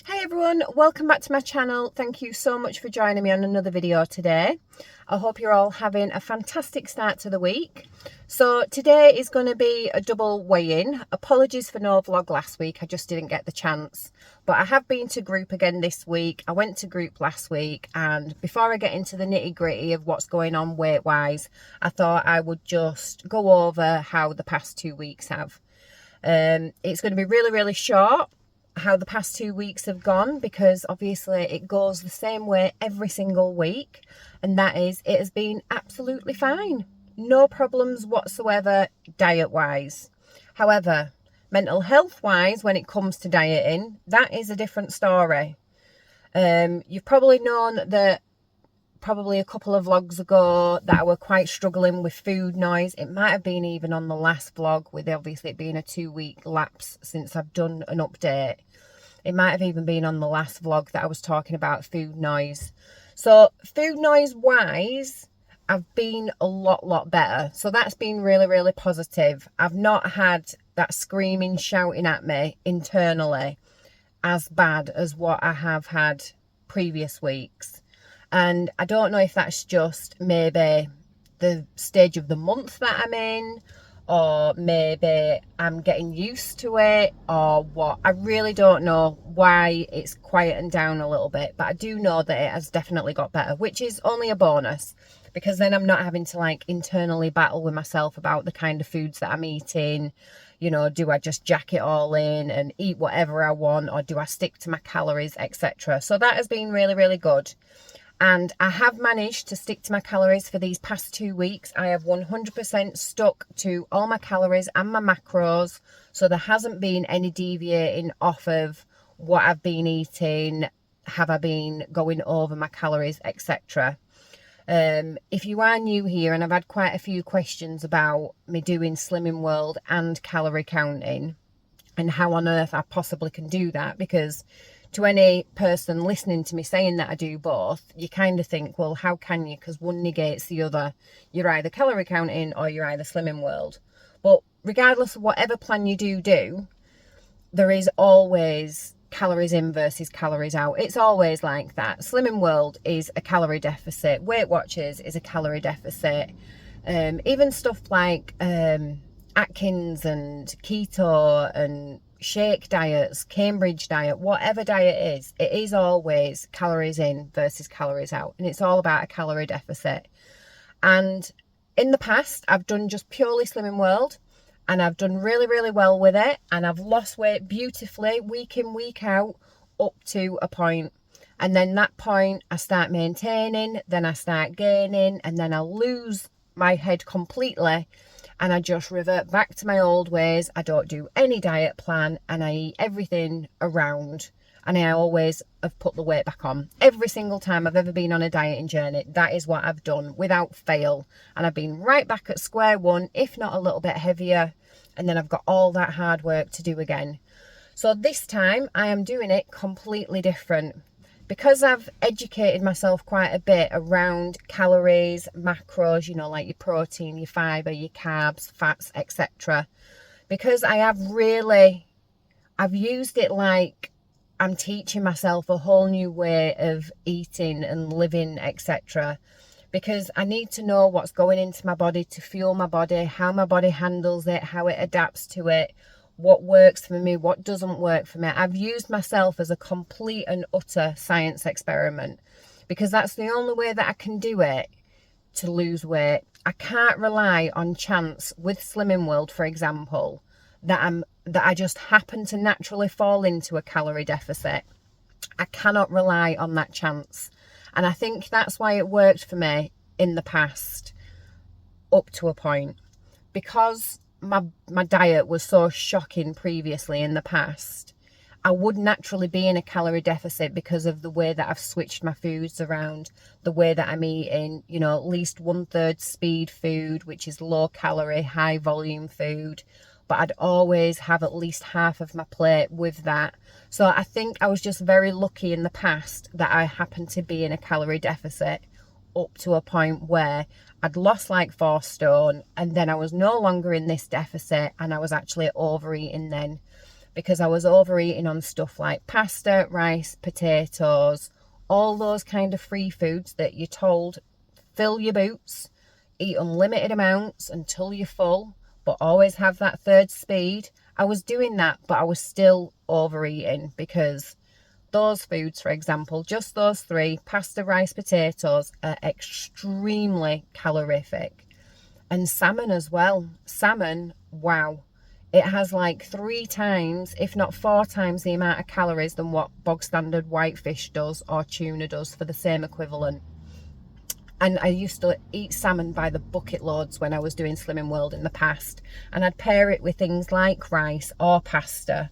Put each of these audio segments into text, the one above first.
Hey everyone, welcome back to my channel. Thank you so much for joining me on another video today. I hope you're all having a fantastic start to the week. So today is going to be a double weigh-in. Apologies for no vlog last week, I just didn't get the chance. But I have been to group again this week. I went to group last week, and before I get into the nitty-gritty of what's going on weight-wise, I thought I would just go over how the past 2 weeks have. It's going to be really short how the past 2 weeks have gone, because obviously it goes the same way every single week, and that is it has been absolutely fine. No problems whatsoever diet wise. However, mental health wise, when it comes to dieting, that is a different story. You've probably known that probably a couple of vlogs ago that I were quite struggling with food noise. It might have been even on the last vlog, with obviously it being a 2-week lapse since I've done an update. It might have even been on the last vlog that I was talking about food noise. So food noise wise, I've been a lot better. So that's been really positive. I've not had that screaming, shouting at me internally as bad as what I have had previous weeks. And I don't know if that's just maybe the stage of the month that I'm in, or maybe I'm getting used to it, or what. I really don't know why it's quietened down a little bit, but I do know that it has definitely got better, which is only a bonus, because then I'm not having to like internally battle with myself about the kind of foods that I'm eating. You know, do I just jack it all in and eat whatever I want, or do I stick to my calories, etc. So that has been really good. And I have managed to stick to my calories for these past 2 weeks. I have 100% stuck to all my calories and my macros. So there hasn't been any deviating off of what I've been eating. Have I been going over my calories, etc. If you are new here, and I've had quite a few questions about me doing Slimming World and calorie counting, and how on earth I possibly can do that, because to any person listening to me saying that I do both, you kind of think, well, how can you? Because one negates the other. You're either calorie counting or you're either Slimming World. But regardless of whatever plan you do, there is always calories in versus calories out. It's always like that. Slimming World is a calorie deficit. Weight Watchers is a calorie deficit. Even stuff like Atkins and keto and shake diets, Cambridge diet, whatever diet is, it is always calories in versus calories out, and it's all about a calorie deficit. And in the past, I've done just purely Slimming World, and I've done really well with it, and I've lost weight beautifully week in, week out, up to a point. And then that point I start maintaining, then I start gaining, and then I lose my head completely, and I just revert back to my old ways. I don't do any diet plan, and I eat everything around, and I always have put the weight back on. Every single time I've ever been on a dieting journey, that is what I've done without fail. And I've been right back at square one, if not a little bit heavier, and then I've got all that hard work to do again. So this time I am doing it completely different. Because I've educated myself quite a bit around calories, macros, you know, like your protein, your fibre, your carbs, fats, etc. Because I've used it like I'm teaching myself a whole new way of eating and living, etc. Because I need to know what's going into my body to fuel my body, how my body handles it, how it adapts to it, what works for me, what doesn't work for me. I've used myself as a complete and utter science experiment, because that's the only way that I can do it to lose weight. I can't rely on chance with Slimming World, for example, that I just happen to naturally fall into a calorie deficit. I cannot rely on that chance. And I think that's why it worked for me in the past, up to a point, because my diet was so shocking previously in the past. I would naturally be in a calorie deficit because of the way that I've switched my foods around, the way that I'm eating, you know, at least 1/3 speed food, which is low calorie, high volume food. But I'd always have at least half of my plate with that. So I think I was just very lucky in the past that I happened to be in a calorie deficit up to a point where I'd lost like 4 stone, and then I was no longer in this deficit, and I was actually overeating then. because I was overeating on stuff like pasta, rice, potatoes, all those kind of free foods that you're told fill your boots, eat unlimited amounts until you're full, but always have that third speed. I was doing that, but I was still overeating because those foods, for example, just those three, pasta, rice, potatoes, are extremely calorific. And salmon as well. Salmon, wow. It has like 3 times, if not 4 times the amount of calories than what bog standard whitefish does or tuna does for the same equivalent. And I used to eat salmon by the bucket loads when I was doing Slimming World in the past. And I'd pair it with things like rice or pasta,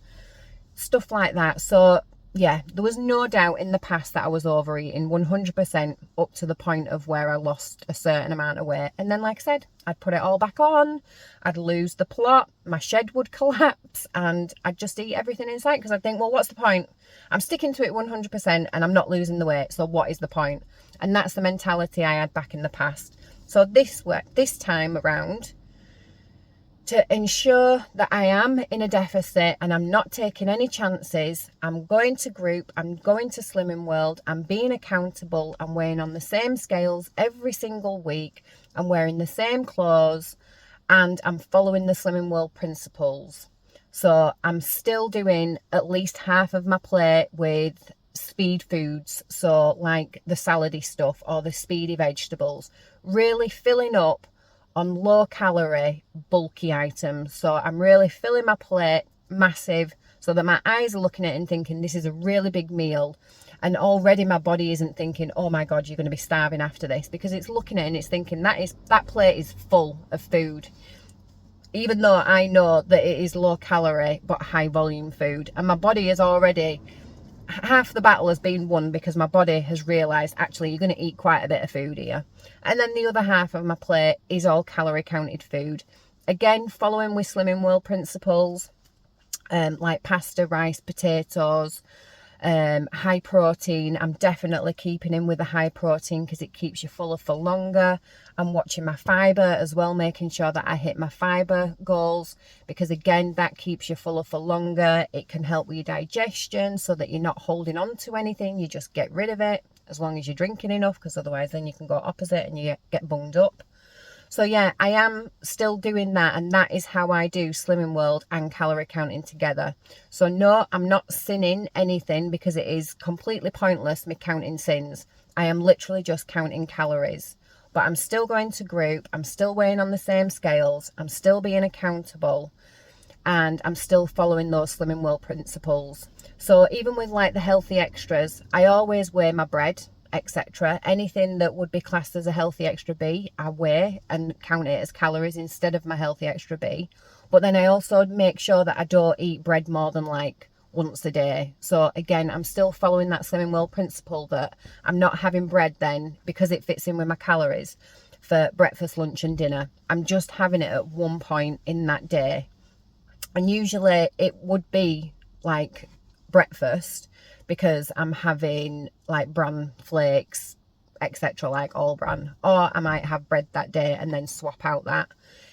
stuff like that. So yeah, there was no doubt in the past that I was overeating 100% up to the point of where I lost a certain amount of weight. And then, like I said, I'd put it all back on, I'd lose the plot, my shed would collapse, and I'd just eat everything in sight because I'd think, well, what's the point? I'm sticking to it 100% and I'm not losing the weight, so what is the point? And that's the mentality I had back in the past. So this time around, to ensure that I am in a deficit and I'm not taking any chances, I'm going to group, I'm going to Slimming World, I'm being accountable, I'm weighing on the same scales every single week, I'm wearing the same clothes, and I'm following the Slimming World principles. So I'm still doing at least half of my plate with speed foods, so like the salady stuff or the speedy vegetables, really filling up on low calorie, bulky items. So I'm really filling my plate massive so that my eyes are looking at it and thinking this is a really big meal. And already my body isn't thinking, oh my God, you're going to be starving after this, because it's looking at it and it's thinking that plate is full of food. Even though I know that it is low calorie but high volume food. And my body is already, half the battle has been won because my body has realised actually you're going to eat quite a bit of food here. And then the other half of my plate is all calorie counted food. Again, following with Slimming World principles, like pasta, rice, potatoes, high protein. I'm definitely keeping in with the high protein because it keeps you fuller for longer. I'm watching my fibre as well, making sure that I hit my fibre goals, because again, that keeps you fuller for longer. It can help with your digestion so that you're not holding on to anything, you just get rid of it as long as you're drinking enough, because otherwise then you can go opposite and you get bunged up. So yeah, I am still doing that, and that is how I do Slimming World and calorie counting together. So no, I'm not sinning anything, because it is completely pointless me counting sins. I am literally just counting calories. But I'm still going to group, I'm still weighing on the same scales, I'm still being accountable, and I'm still following those Slimming World principles. So even with like the healthy extras, I always weigh my bread, etc. Anything that would be classed as a healthy extra B, I weigh and count it as calories instead of my healthy extra B. But then I also make sure that I don't eat bread more than like once a day. So again, I'm still following that Slimming World principle that I'm not having bread then because it fits in with my calories for breakfast, lunch and dinner. I'm just having it at one point in that day. And usually it would be like breakfast, because I'm having like bran flakes, etc., like all bran, or I might have bread that day and then swap out that.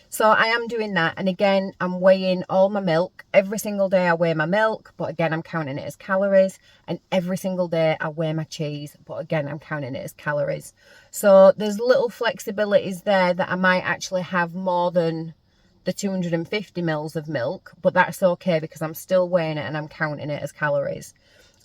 So I am doing that. And again, I'm weighing all my milk. Every single day I weigh my milk, but again, I'm counting it as calories. And every single day I weigh my cheese, but again, I'm counting it as calories. So there's little flexibilities there that I might actually have more than the 250 mils of milk, but that's okay because I'm still weighing it and I'm counting it as calories.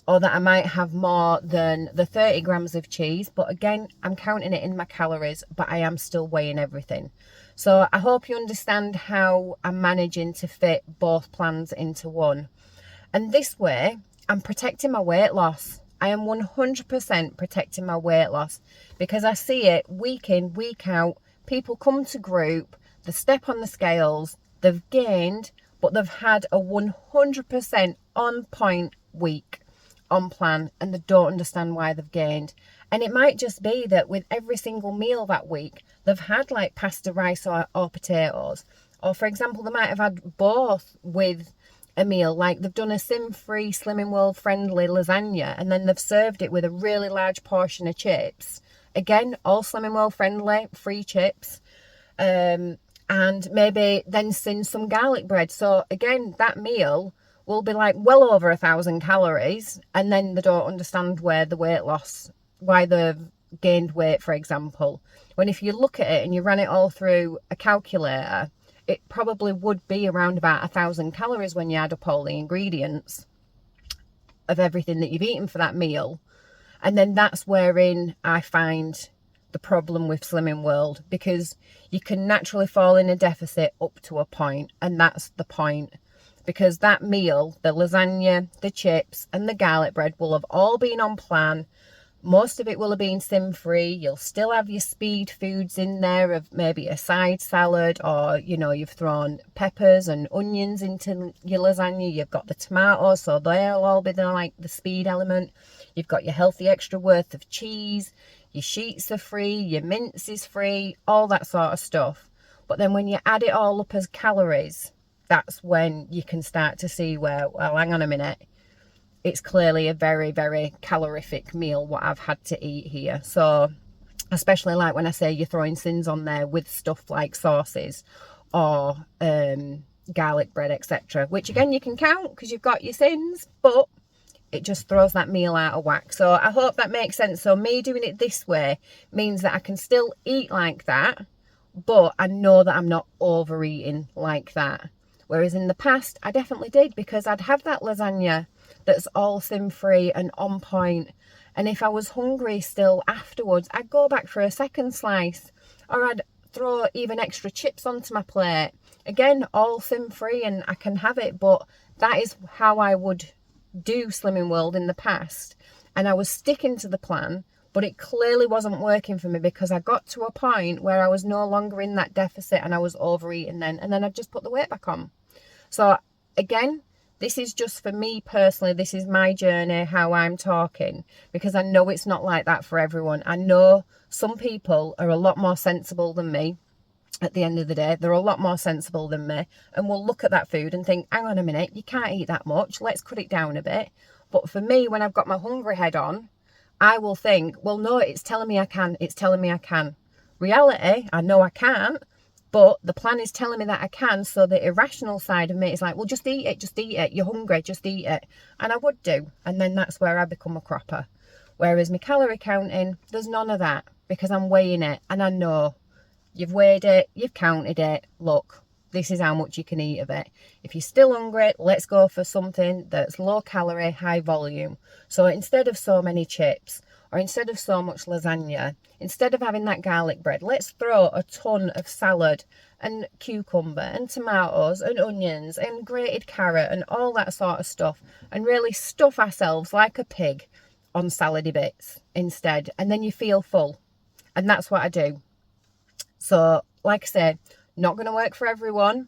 Or that I might have more than the 30 grams of cheese, but again, I'm counting it in my calories, but I am still weighing everything. So I hope you understand how I'm managing to fit both plans into one. And this way, I'm protecting my weight loss. I am 100% protecting my weight loss, because I see it week in, week out. People come to group, they step on the scales, they've gained, but they've had a 100% on point week, on plan, and they don't understand why they've gained. And it might just be that with every single meal that week, they've had like pasta, rice or potatoes. Or for example, they might have had both with a meal, like they've done a sin-free, Slimming World friendly lasagna, and then they've served it with a really large portion of chips. Again, all Slimming World friendly, free chips. And maybe then sin some garlic bread. So again, that meal will be like well over 1,000 calories, and then they don't understand where the weight loss, why they've gained weight, for example. When if you look at it and you run it all through a calculator, it probably would be around about 1,000 calories when you add up all the ingredients of everything that you've eaten for that meal. And then that's wherein I find the problem with Slimming World, because you can naturally fall in a deficit up to a point, and that's the point. Because that meal, the lasagna, the chips and the garlic bread will have all been on plan. Most of it will have been sin-free. You'll still have your speed foods in there of maybe a side salad, or, you know, you've thrown peppers and onions into your lasagna. You've got the tomatoes, so they'll all be there, like the speed element. You've got your healthy extra worth of cheese. Your sheets are free. Your mince is free. All that sort of stuff. But then when you add it all up as calories, that's when you can start to see where, well, hang on a minute, it's clearly a very, very calorific meal what I've had to eat here. So especially like when I say you're throwing sins on there with stuff like sauces or garlic bread, etc., which again you can count because you've got your sins, but it just throws that meal out of whack. So I hope that makes sense. So me doing it this way means that I can still eat like that, but I know that I'm not overeating like that. Whereas in the past, I definitely did, because I'd have that lasagna that's all sin-free and on point. And if I was hungry still afterwards, I'd go back for a second slice, or I'd throw even extra chips onto my plate. Again, all sin-free, and I can have it, but that is how I would do Slimming World in the past. And I was sticking to the plan, but it clearly wasn't working for me, because I got to a point where I was no longer in that deficit and I was overeating then, and then I'd just put the weight back on. So again, this is just for me personally. This is my journey, how I'm talking, because I know it's not like that for everyone. I know some people are a lot more sensible than me. At the end of the day, they're a lot more sensible than me, and will look at that food and think, hang on a minute, you can't eat that much, let's cut it down a bit. But for me, when I've got my hungry head on, I will think, well, no, it's telling me I can, it's telling me I can. Reality, I know I can't, but the plan is telling me that I can. So the irrational side of me is like, well, just eat it, you're hungry, just eat it. And I would do, and then that's where I become a cropper. Whereas my calorie counting, there's none of that, because I'm weighing it, and I know you've weighed it, you've counted it, look, this is how much you can eat of it. If you're still hungry, let's go for something that's low calorie, high volume. So instead of so many chips, or instead of so much lasagna, instead of having that garlic bread, let's throw a ton of salad and cucumber and tomatoes and onions and grated carrot and all that sort of stuff, and really stuff ourselves like a pig on salady bits instead. And then you feel full. And that's what I do. So, like I said, not going to work for everyone.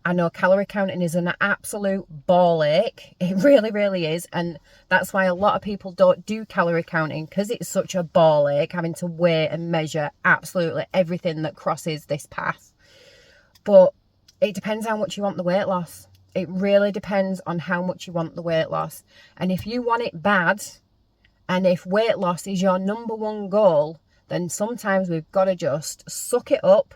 I know calorie counting is an absolute ball ache. It really, really is. And that's why a lot of people don't do calorie counting, because it's such a ball ache having to weigh and measure absolutely everything that crosses this path. But it depends how much you want the weight loss. It really depends on how much you want the weight loss. And if you want it bad, and if weight loss is your number one goal, then sometimes we've got to just suck it up,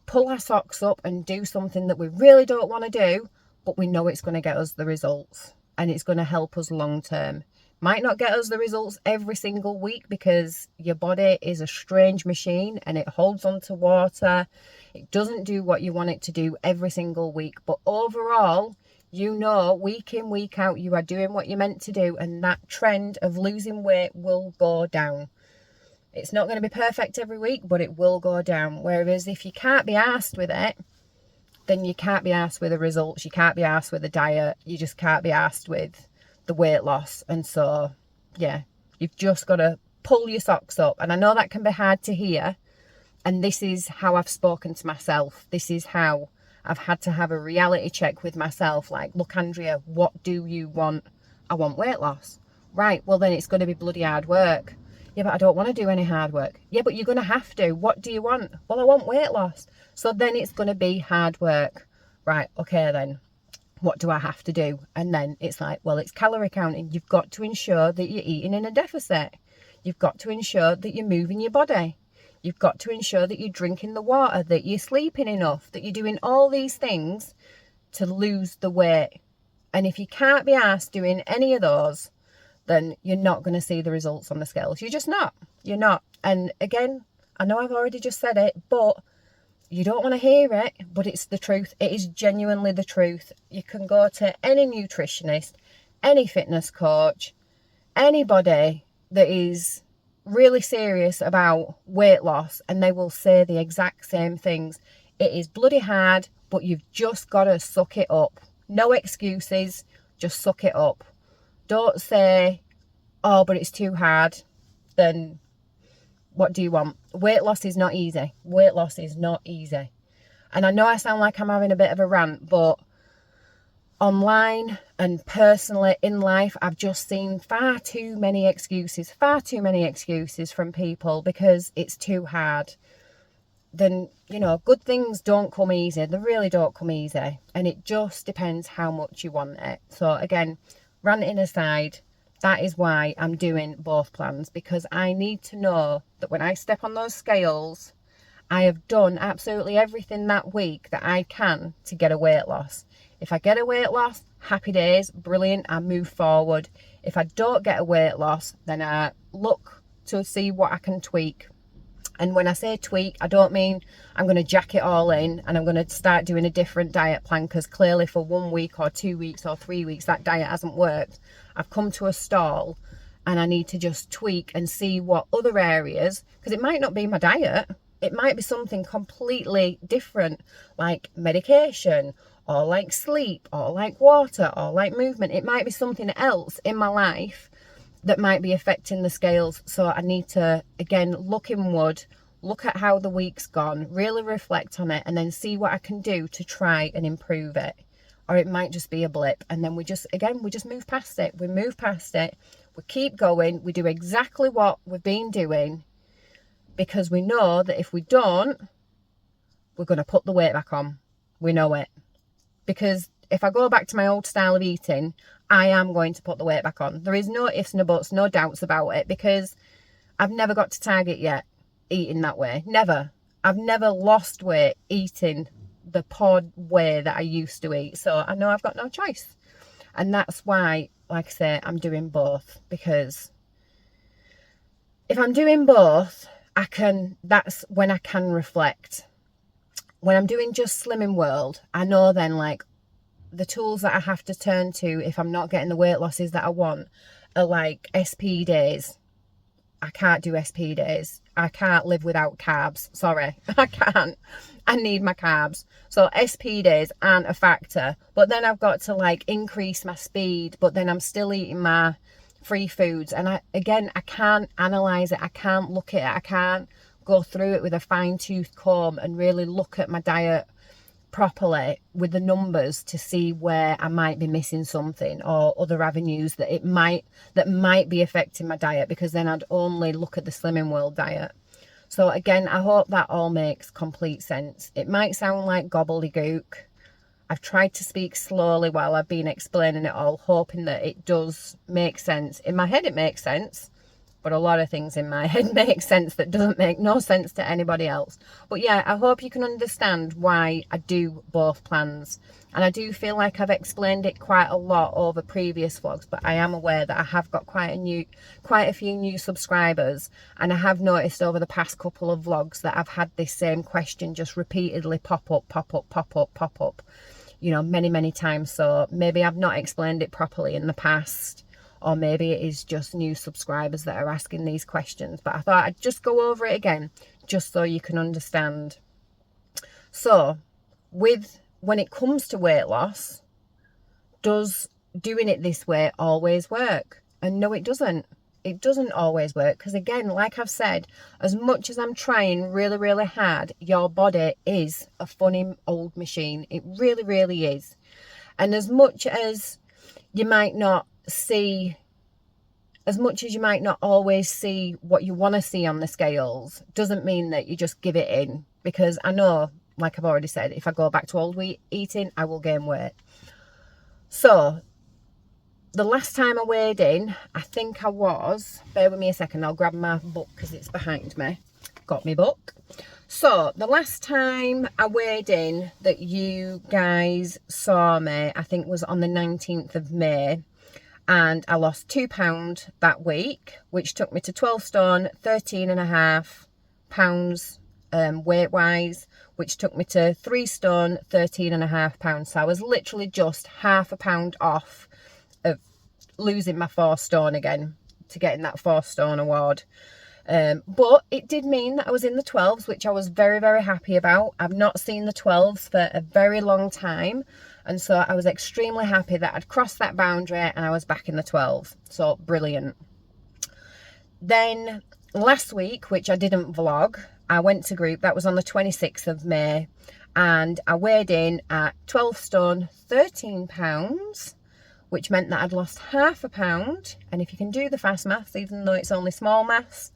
pull our socks up and do something that we really don't want to do, but we know it's going to get us the results and it's going to help us long term. Might not get us the results every single week, because your body is a strange machine and it holds on to water. It doesn't do what you want it to do every single week, but overall, you know, week in, week out, you are doing what you're meant to do, and that trend of losing weight will go down. It's not going to be perfect every week, but it will go down. Whereas if you can't be arsed with it, then you can't be arsed with the results. You can't be arsed with the diet. You just can't be arsed with the weight loss. And so, yeah, you've just got to pull your socks up. And I know that can be hard to hear. And this is how I've spoken to myself. This is how I've had to have a reality check with myself. Like, look, Andrea, what do you want? I want weight loss. Right, well, then it's going to be bloody hard work. Yeah, but I don't want to do any hard work. Yeah, but you're going to have to. What do you want? Well, I want weight loss. So then it's going to be hard work. Right, okay then. What do I have to do? And then it's like, well, it's calorie counting. You've got to ensure that you're eating in a deficit. You've got to ensure that you're moving your body. You've got to ensure that you're drinking the water, that you're sleeping enough, that you're doing all these things to lose the weight. And if you can't be asked doing any of those, then you're not going to see the results on the scales. You're just not. You're not. And again, I know I've already just said it, but you don't want to hear it, but it's the truth. It is genuinely the truth. You can go to any nutritionist, any fitness coach, anybody that is really serious about weight loss, and they will say the exact same things. It is bloody hard, but you've just got to suck it up. No excuses, just suck it up. Don't say, oh, but it's too hard. Then what do you want? Weight loss is not easy. Weight loss is not easy. And I know I sound like I'm having a bit of a rant, but online and personally in life, I've just seen far too many excuses from people because it's too hard. Then, you know, good things don't come easy. They really don't come easy. And it just depends how much you want it. So again, ranting aside, that is why I'm doing both plans, because I need to know that when I step on those scales, I have done absolutely everything that week that I can to get a weight loss. If I get a weight loss, happy days, brilliant, I move forward. If I don't get a weight loss, then I look to see what I can tweak. And when I say tweak, I don't mean I'm going to jack it all in and I'm going to start doing a different diet plan, because clearly for 1 week or 2 weeks or 3 weeks, that diet hasn't worked. I've come to a stall and I need to just tweak and see what other areas, because it might not be my diet. It might be something completely different, like medication or like sleep or like water or like movement. It might be something else in my life that might be affecting the scales. So I need to, again, look inward, look at how the week's gone, really reflect on it, and then see what I can do to try and improve it. Or it might just be a blip, and then we just move past it. We move past it, we keep going, we do exactly what we've been doing, because we know that if we don't, we're going to put the weight back on. We know it. Because if I go back to my old style of eating, I am going to put the weight back on. There is no ifs, no buts, no doubts about it, because I've never got to target yet eating that way. Never. I've never lost weight eating the poor way that I used to eat. So I know I've got no choice. And that's why, like I say, I'm doing both. Because if I'm doing both, that's when I can reflect. When I'm doing just Slimming World, I know then, like, the tools that I have to turn to if I'm not getting the weight losses that I want are like SP days. I can't do SP days. I can't live without carbs. Sorry, I can't. I need my carbs. So SP days aren't a factor. But then I've got to like increase my speed, but then I'm still eating my free foods. And I can't analyze it. I can't look at it. I can't go through it with a fine-tooth comb and really look at my diet properly with the numbers to see where I might be missing something, or other avenues that might be affecting my diet, because then I'd only look at the Slimming World diet. So again, I hope that all makes complete sense. It might sound like gobbledygook. I've tried to speak slowly while I've been explaining it all, hoping that it does make sense. In my head it makes sense, but a lot of things in my head make sense that doesn't make no sense to anybody else. But yeah, I hope you can understand why I do both plans. And I do feel like I've explained it quite a lot over previous vlogs, but I am aware that I have got quite a few new subscribers. And I have noticed over the past couple of vlogs that I've had this same question just repeatedly pop up, you know, many times. So maybe I've not explained it properly in the past, or maybe it is just new subscribers that are asking these questions. But I thought I'd just go over it again, just so you can understand. So, when it comes to weight loss, does doing it this way always work? And no, it doesn't. It doesn't always work, because again, like I've said, as much as I'm trying really hard, your body is a funny old machine. It really is. And as much as you might not always see what you want to see on the scales, doesn't mean that you just give it in. Because I know, like I've already said, if I go back to old eating, I will gain weight. So the last time I weighed in, I think I was, bear with me a second, I'll grab my book because it's behind me. Got my book. So the last time I weighed in that you guys saw me, I think was on the 19th of May. And I lost £2 that week, which took me to 12 stone, 13.5 pounds weight-wise, which took me to 3 stone, 13.5 pounds. So I was literally just half a pound off of losing my 4 stone again to getting that 4 stone award. But it did mean that I was in the 12s, which I was very, very happy about. I've not seen the 12s for a very long time. And so I was extremely happy that I'd crossed that boundary and I was back in the 12s. So brilliant. Then last week, which I didn't vlog, I went to group. That was on the 26th of May. And I weighed in at 12 stone, 13 pounds, which meant that I'd lost half a pound. And if you can do the fast maths, even though it's only small maths,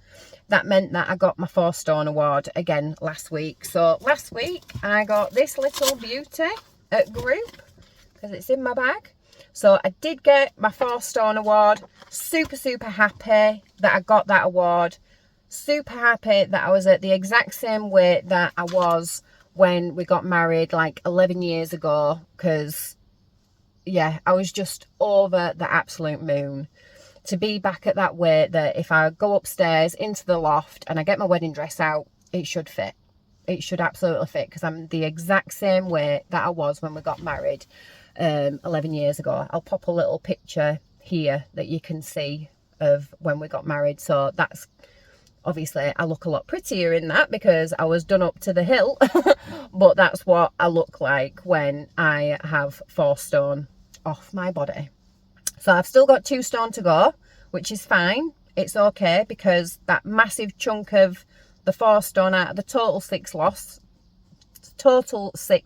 that meant that I got my 4 stone award again last week. So last week I got this little beauty at group because it's in my bag. So I did get my 4 stone award. Super, super happy that I got that award. Super happy that I was at the exact same weight that I was when we got married like 11 years ago, because yeah, I was just over the absolute moon to be back at that weight that if I go upstairs into the loft and I get my wedding dress out, it should fit. It should absolutely fit, because I'm the exact same weight that I was when we got married 11 years ago. I'll pop a little picture here that you can see of when we got married. So that's obviously, I look a lot prettier in that because I was done up to the hilt, but that's what I look like when I have 4 stone off my body. So I've still got 2 stone to go, which is fine. It's okay, because that massive chunk of the 4 stone out of the total 6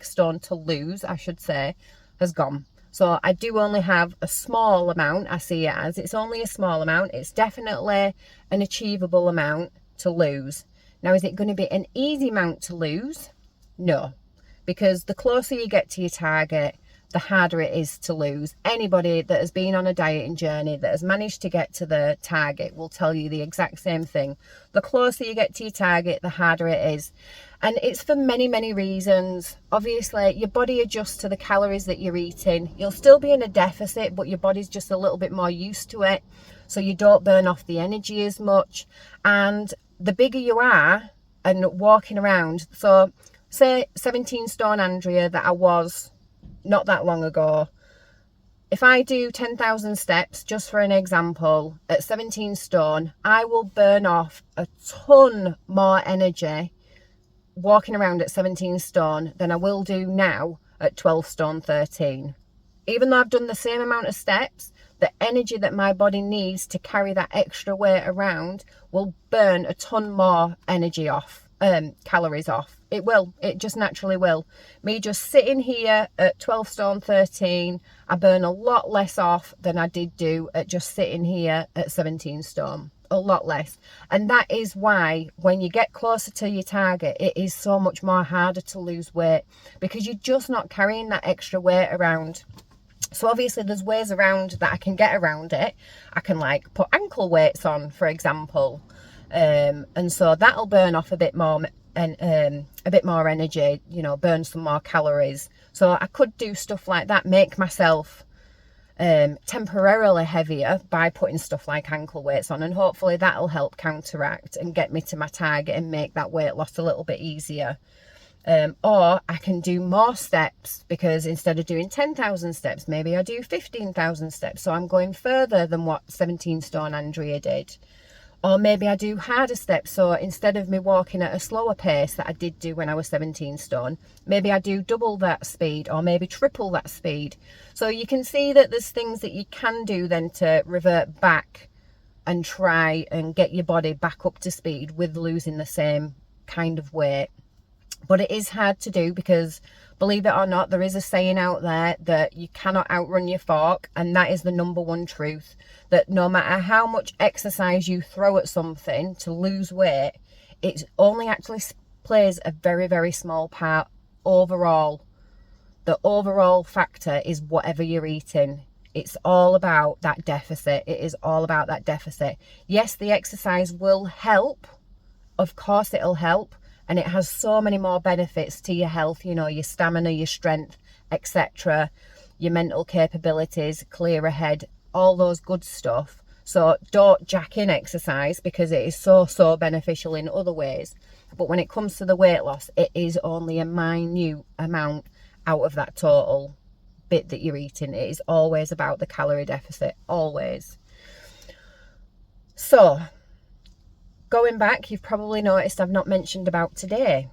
stone to lose, I should say, has gone. So I do only have a small amount. I see it as it's only a small amount. It's definitely an achievable amount to lose. Now, is it going to be an easy amount to lose? No, because the closer you get to your target, the harder it is to lose. Anybody that has been on a dieting journey that has managed to get to the target will tell you the exact same thing. The closer you get to your target, the harder it is. And it's for many, many reasons. Obviously, your body adjusts to the calories that you're eating. You'll still be in a deficit, but your body's just a little bit more used to it. So you don't burn off the energy as much. And the bigger you are and walking around, so say 17 stone Andrea that I was not that long ago, if I do 10,000 steps, just for an example, at 17 stone, I will burn off a ton more energy walking around at 17 stone than I will do now at 12 stone 13. Even though I've done the same amount of steps, the energy that my body needs to carry that extra weight around will burn a ton more energy off, calories off. It will. It just naturally will. Me just sitting here at 12 stone 13, I burn a lot less off than I did do at just sitting here at 17 stone. A lot less. And that is why when you get closer to your target, it is so much more harder to lose weight, because you're just not carrying that extra weight around. So obviously there's ways around that I can get around it. I can like put ankle weights on, for example. And so that'll burn off a bit more and a bit more energy, you know, burn some more calories. So I could do stuff like that, make myself temporarily heavier by putting stuff like ankle weights on, and hopefully that'll help counteract and get me to my target and make that weight loss a little bit easier. Or I can do more steps, because instead of doing 10,000 steps, maybe I do 15,000 steps. So I'm going further than what 17 stone Andrea did. Or maybe I do harder steps. So instead of me walking at a slower pace that I did do when I was 17 stone, maybe I do double that speed, or maybe triple that speed. So you can see that there's things that you can do then to revert back and try and get your body back up to speed with losing the same kind of weight. But it is hard to do, because believe it or not, there is a saying out there that you cannot outrun your fork, and that is the #1 truth, that no matter how much exercise you throw at something to lose weight, it only actually plays a very, very small part overall. The overall factor is whatever you're eating. It's all about that deficit. It is all about that deficit. Yes, the exercise will help. Of course it'll help. And it has so many more benefits to your health, you know, your stamina, your strength, etc., your mental capabilities, clearer head, all those good stuff. So don't jack in exercise, because it is so beneficial in other ways. But when it comes to the weight loss, it is only a minute amount out of that total bit that you're eating. It is always about the calorie deficit, always. So going back, you've probably noticed I've not mentioned about today.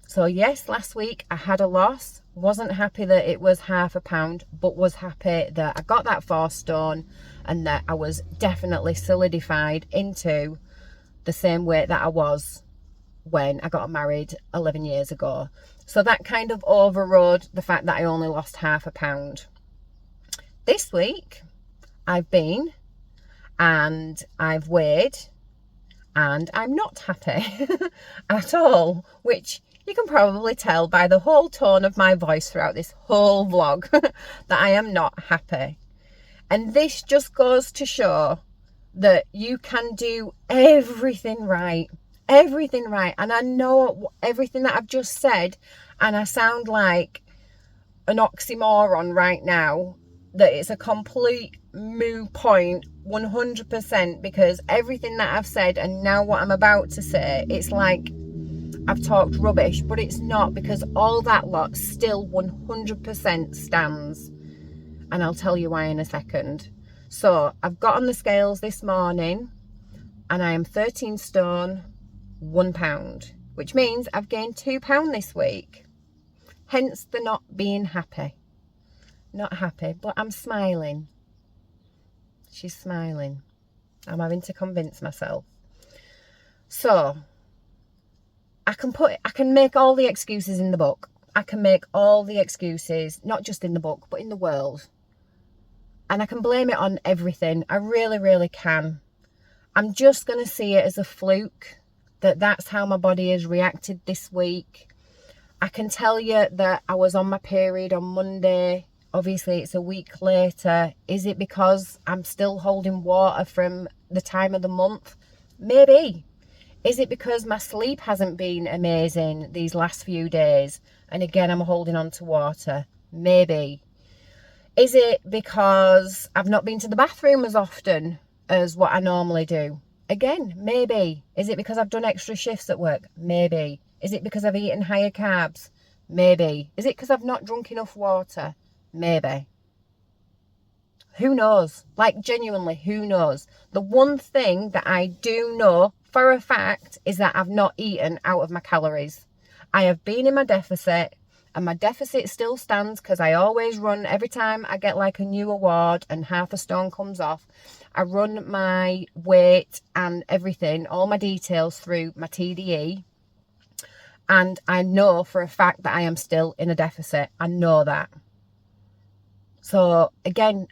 So yes, last week I had a loss. Wasn't happy that it was £0.5 pound, but was happy that I got that 4 stone and that I was definitely solidified into the same weight that I was when I got married 11 years ago. So that kind of overrode the fact that I only lost £0.5 pound. This week I've been and I've weighed and I'm not happy at all, which you can probably tell by the whole tone of my voice throughout this whole vlog that I am not happy. And this just goes to show that you can do everything right. Everything right. And I know everything that I've just said, and I sound like an oxymoron right now, that it's a complete moot point 100%, because everything that I've said and now what I'm about to say, it's like I've talked rubbish, but it's not, because all that lot still 100% stands. And I'll tell you why in a second. So I've got on the scales this morning and I am 13 stone, 1 pound, which means I've gained £2 this week. Hence the not being happy. Not happy, but I'm smiling. She's smiling. I'm having to convince myself. So I can make all the excuses in the book. I can make all the excuses, not just in the book, but in the world. And I can blame it on everything. I really can. I'm just going to see it as a fluke, that's how my body has reacted this week. I can tell you that I was on my period on Monday. Obviously, it's a week later. Is it because I'm still holding water from the time of the month? Maybe. Is it because my sleep hasn't been amazing these last few days? And again, I'm holding on to water? Maybe. Is it because I've not been to the bathroom as often as what I normally do? Again, maybe. Is it because I've done extra shifts at work? Maybe. Is it because I've eaten higher carbs? Maybe. Is it because I've not drunk enough water? Maybe. Who knows? Like, genuinely, who knows? The one thing that I do know for a fact is that I've not eaten out of my calories. I have been in my deficit, and my deficit still stands, because I always run, every time I get like a new award and half a stone comes off, I run my weight and everything, all my details through my TDE. And I know for a fact that I am still in a deficit. I know that. So again,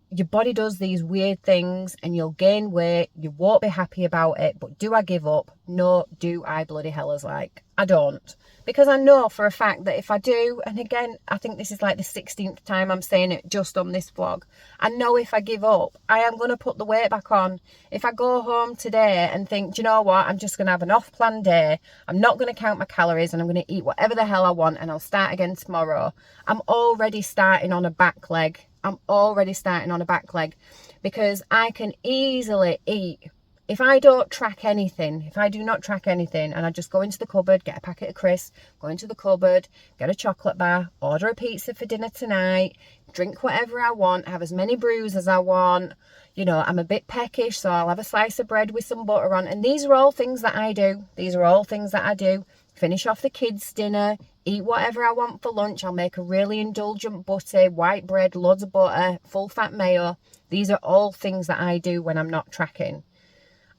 your body does these weird things and you'll gain weight. You won't be happy about it. But do I give up? No. Do I bloody hellers like? I don't. Because I know for a fact that if I do, and again, I think this is like the 16th time I'm saying it just on this vlog, I know if I give up, I am going to put the weight back on. If I go home today and think, do you know what, I'm just going to have an off-plan day, I'm not going to count my calories and I'm going to eat whatever the hell I want and I'll start again tomorrow, I'm already starting on a back leg. I'm already starting on a back leg, because I can easily eat. If I don't track anything, if I do not track anything, and I just go into the cupboard, get a packet of crisps, go into the cupboard, get a chocolate bar, order a pizza for dinner tonight, drink whatever I want, have as many brews as I want. You know, I'm a bit peckish, so I'll have a slice of bread with some butter on. And these are all things that I do. These are all things that I do. Finish off the kids' dinner, eat whatever I want for lunch. I'll make a really indulgent butty, white bread, loads of butter, full fat mayo. These are all things that I do when I'm not tracking.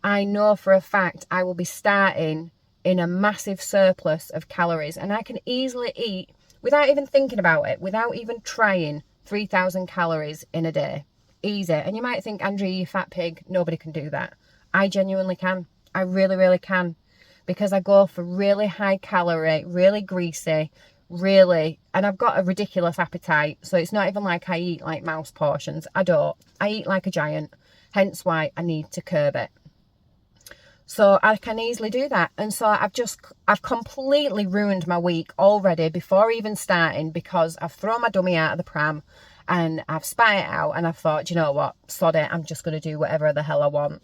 I know for a fact I will be starting in a massive surplus of calories, and I can easily eat, without even thinking about it, without even trying, 3,000 calories in a day. Easy. And you might think, Andrea, you fat pig, nobody can do that. I genuinely can. I really can, because I go for really high calorie, really greasy, really, and I've got a ridiculous appetite, so it's not even like I eat like mouse portions. I don't. I eat like a giant, hence why I need to curb it. So I can easily do that. And so I've completely ruined my week already before even starting, because I've thrown my dummy out of the pram and I've spat it out and I've thought, "Do you know what, sod it, I'm just going to do whatever the hell I want."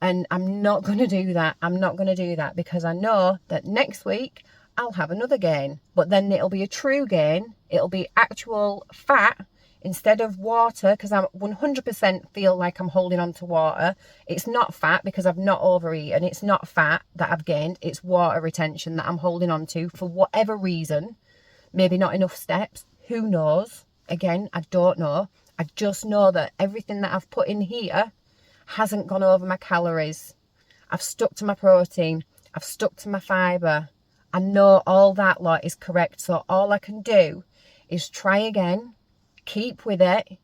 And I'm not going to do that. I'm not going to do that, because I know that next week I'll have another gain. But then it'll be a true gain. It'll be actual fat instead of water, because I 100% feel like I'm holding on to water. It's not fat because I've not overeaten. It's not fat that I've gained. It's water retention that I'm holding on to for whatever reason. Maybe not enough steps. Who knows? Again, I don't know. I just know that everything that I've put in here hasn't gone over my calories. I've stuck to my protein. I've stuck to my fibre. I know all that lot is correct. So all I can do is try again, keep with it,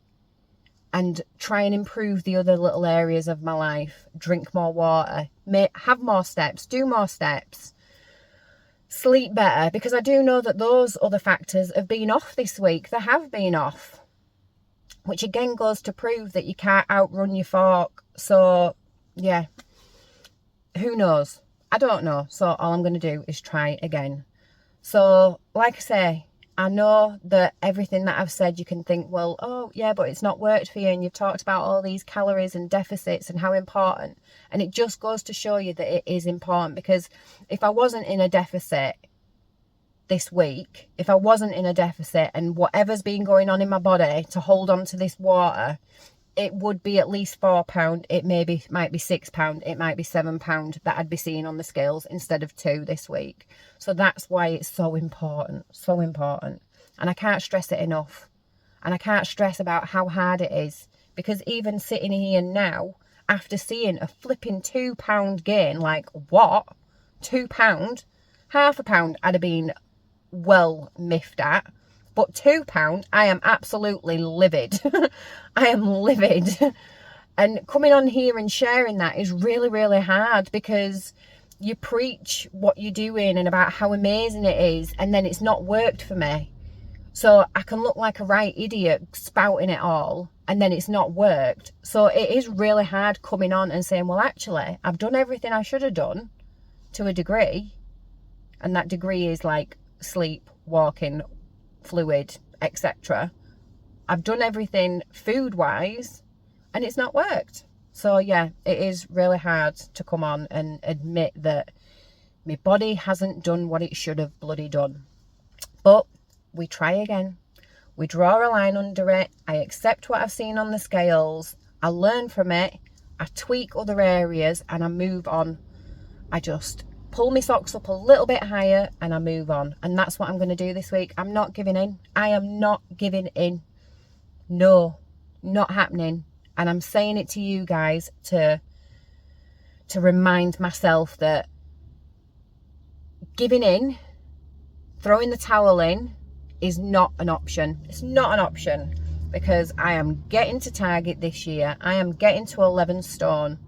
and try and improve the other little areas of my life. Drink more water, have more steps, do more steps, sleep better, because I do know that those other factors have been off this week. They have been off, which again goes to prove that you can't outrun your fork. So yeah, who knows? I don't know. So all I'm going to do is try again. So like I say, I know that everything that I've said, you can think, well, oh yeah, but it's not worked for you, and you've talked about all these calories and deficits and how important. And it just goes to show you that it is important, because if I wasn't in a deficit this week, if I wasn't in a deficit and whatever's been going on in my body to hold on to this water, it would be at least £4. It might be £6. It might be £7 that I'd be seeing on the scales instead of 2 this week. So that's why it's so important, so important. And I can't stress it enough. And I can't stress about how hard it is, because even sitting here now, after seeing a flipping £2 gain, like what? £2? Half a pound I'd have been well miffed at. But £2, I am absolutely livid. I am livid. And coming on here and sharing that is really, really hard, because you preach what you're doing and about how amazing it is, and then it's not worked for me. So I can look like a right idiot spouting it all, and then it's not worked. So it is really hard coming on and saying, well, actually, I've done everything I should have done to a degree. And that degree is like sleep, walking, fluid, etc. I've done everything food wise and it's not worked. So yeah, it is really hard to come on and admit that my body hasn't done what it should have bloody done. But we try again. We draw a line under it. I accept what I've seen on the scales. I learn from it. I tweak other areas and I move on. I just pull my socks up a little bit higher and I move on. And that's what I'm going to do this week. I'm not giving in. I am not giving in. No, not happening. And I'm saying it to you guys to remind myself that giving in, throwing the towel in, is not an option. It's not an option, because I am getting to target this year. I am getting to 11 stone.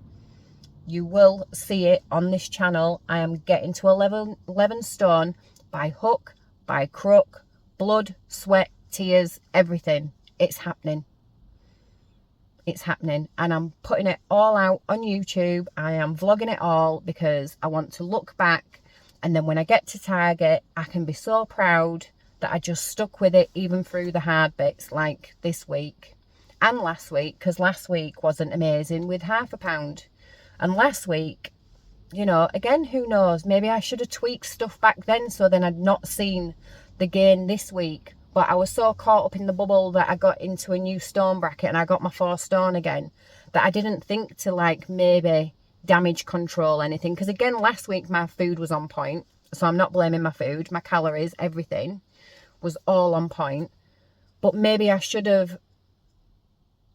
You will see it on this channel. I am getting to 11 stone by hook, by crook, blood, sweat, tears, everything. It's happening. It's happening. And I'm putting it all out on YouTube. I am vlogging it all because I want to look back. And then when I get to target, I can be so proud that I just stuck with it even through the hard bits, like this week and last week, because last week wasn't amazing with half a pound. And last week, you know, again, who knows? Maybe I should have tweaked stuff back then, so then I'd not seen the gain this week. But I was so caught up in the bubble that I got into a new stone bracket and I got my 4 stone again, that I didn't think to like maybe damage control anything. Because again, last week my food was on point. So I'm not blaming my food. My calories, everything was all on point. But maybe I should have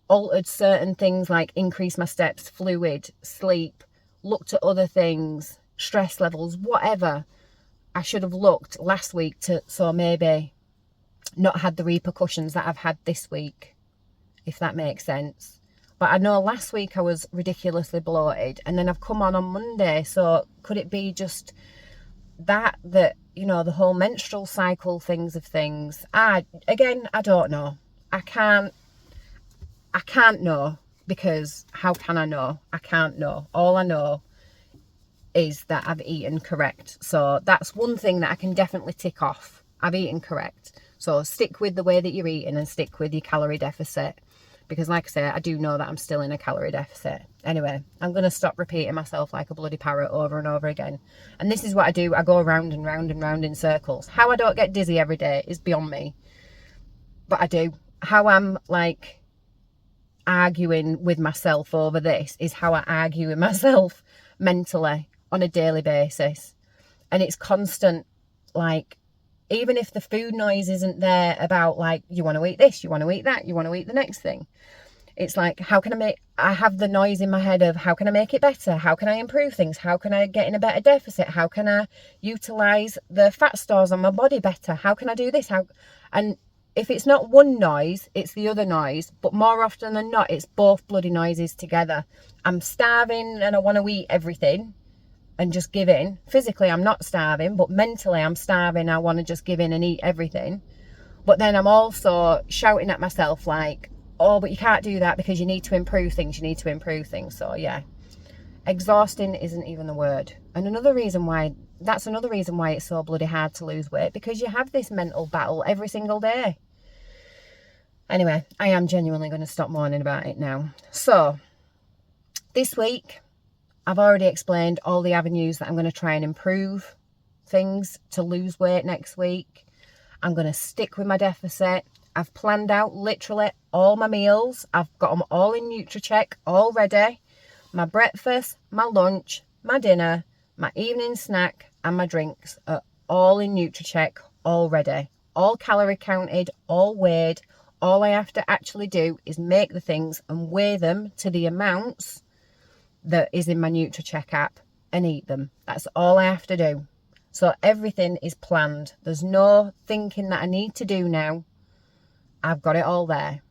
altered certain things, like increase my steps, fluid, sleep, looked at other things, stress levels, whatever. I should have looked last week to, so maybe not had the repercussions that I've had this week, if that makes sense. But I know last week I was ridiculously bloated, and then I've come on Monday. So could it be just that, you know, the whole menstrual cycle things of things? Again, I don't know. I can't know, because how can I know? I can't know. All I know is that I've eaten correct. So that's one thing that I can definitely tick off. I've eaten correct. So stick with the way that you're eating and stick with your calorie deficit. Because like I say, I do know that I'm still in a calorie deficit. Anyway, I'm going to stop repeating myself like a bloody parrot over and over again. And this is what I do. I go round and round and round in circles. How I don't get dizzy every day is beyond me. But I do. How I'm like arguing with myself over this is how I argue with myself mentally on a daily basis. And it's constant, like, even if the food noise isn't there about like, you want to eat this, you want to eat that, you want to eat the next thing. It's like, I have the noise in my head of how can I make it better? How can I improve things? How can I get in a better deficit? How can I utilize the fat stores on my body better? How can I do this? And if it's not one noise, it's the other noise. But more often than not, it's both bloody noises together. I'm starving and I want to eat everything and just give in. Physically, I'm not starving, but mentally, I'm starving. I want to just give in and eat everything. But then I'm also shouting at myself like, oh, but you can't do that because you need to improve things. You need to improve things. So yeah, exhausting isn't even the word. And that's another reason why it's so bloody hard to lose weight, because you have this mental battle every single day. Anyway, I am genuinely going to stop moaning about it now. So this week, I've already explained all the avenues that I'm going to try and improve things to lose weight next week. I'm going to stick with my deficit. I've planned out literally all my meals. I've got them all in NutriCheck already. My breakfast, my lunch, my dinner, my evening snack and my drinks are all in NutriCheck already. All calorie counted, all weighed. All I have to actually do is make the things and weigh them to the amounts that is in my NutriCheck app and eat them. That's all I have to do. So everything is planned. There's no thinking that I need to do now. I've got it all there.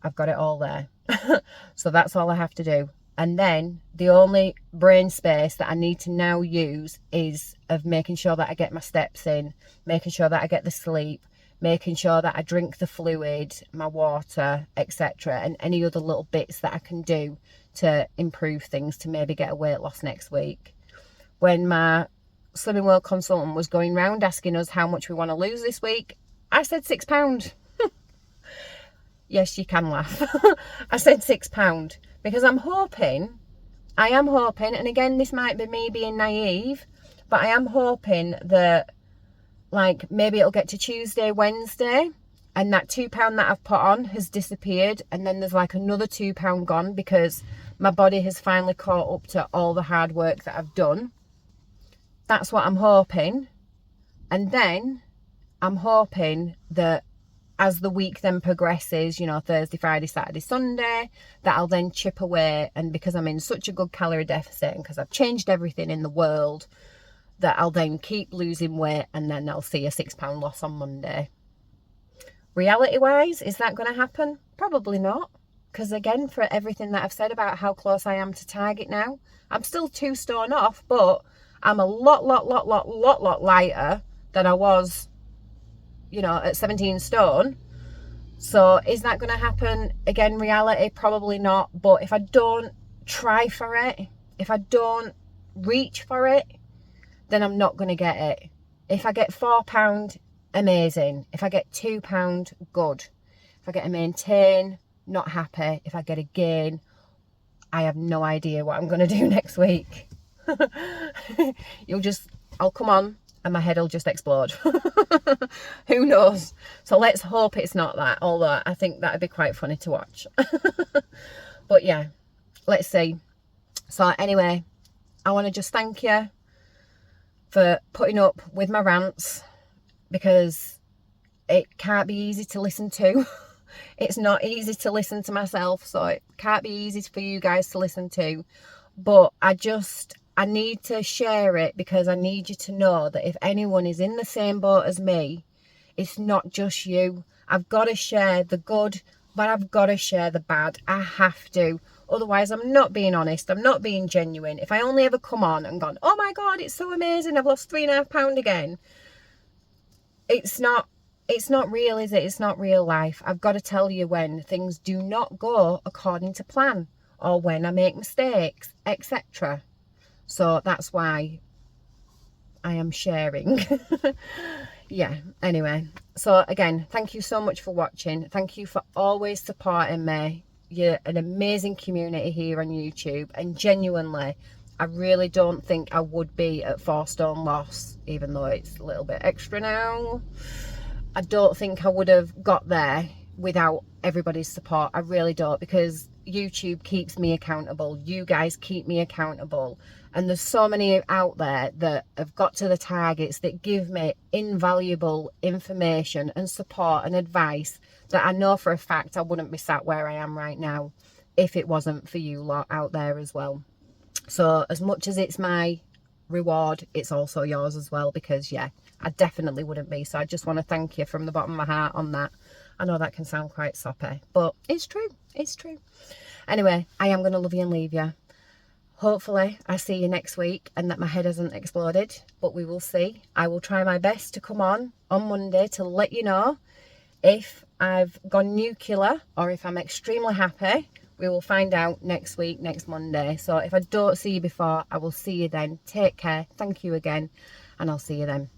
I've got it all there. So that's all I have to do. And then the only brain space that I need to now use is of making sure that I get my steps in, making sure that I get the sleep, making sure that I drink the fluid, my water, etc. and any other little bits that I can do to improve things, to maybe get a weight loss next week. When my Slimming World consultant was going round asking us how much we want to lose this week, I said £6. Yes, you can laugh. I said £6 because I am hoping, and again, this might be me being naive, but I am hoping that like maybe it'll get to Tuesday, Wednesday, and that £2 that I've put on has disappeared, and then there's like another £2 gone because my body has finally caught up to all the hard work that I've done. That's what I'm hoping. And then I'm hoping that as the week then progresses, you know, Thursday, Friday, Saturday, Sunday, that I'll then chip away, and because I'm in such a good calorie deficit and because I've changed everything in the world, that I'll then keep losing weight, and then I'll see a £6 loss on Monday. Reality-wise, is that going to happen? Probably not. Because again, for everything that I've said about how close I am to target now, I'm still 2 stone off, but I'm a lot lighter than I was, you know, at 17 stone. So is that going to happen? Again, reality, probably not. But if I don't try for it, if I don't reach for it, then I'm not going to get it. If I get £4, amazing. If I get £2, good. If I get a maintain, not happy. If I get a gain, I have no idea what I'm going to do next week. I'll come on and my head will just explode. Who knows? So let's hope it's not that, although I think that'd be quite funny to watch. But yeah, let's see. So anyway, I want to just thank you for putting up with my rants, because it can't be easy to listen to. It's not easy to listen to myself, so it can't be easy for you guys to listen to. But I need to share it, because I need you to know that if anyone is in the same boat as me, it's not just you. I've got to share the good, but I've got to share the bad. I have to. Otherwise, I'm not being honest. I'm not being genuine. If I only ever come on and gone, oh my God, it's so amazing, I've lost 3.5 pounds again. It's not real, is it? It's not real life. I've got to tell you when things do not go according to plan, or when I make mistakes, etc. So that's why I am sharing. Yeah, anyway, so again, thank you so much for watching. Thank you for always supporting me. You're an amazing community here on YouTube, and genuinely, I really don't think I would be at 4 stone loss, even though it's a little bit extra now. I don't think I would have got there without everybody's support. I really don't, because YouTube keeps me accountable. You guys keep me accountable. And there's so many out there that have got to the targets that give me invaluable information and support and advice that I know for a fact I wouldn't be sat where I am right now if it wasn't for you lot out there as well. So as much as it's my reward, it's also yours as well, because yeah, I definitely wouldn't be. So I just want to thank you from the bottom of my heart on that. I know that can sound quite soppy, but it's true. It's true. Anyway, I am going to love you and leave you. Hopefully I see you next week and that my head hasn't exploded, but we will see. I will try my best to come on Monday to let you know if I've gone nuclear or if I'm extremely happy. We will find out next week, next Monday. So if I don't see you before, I will see you then. Take care. Thank you again, and I'll see you then.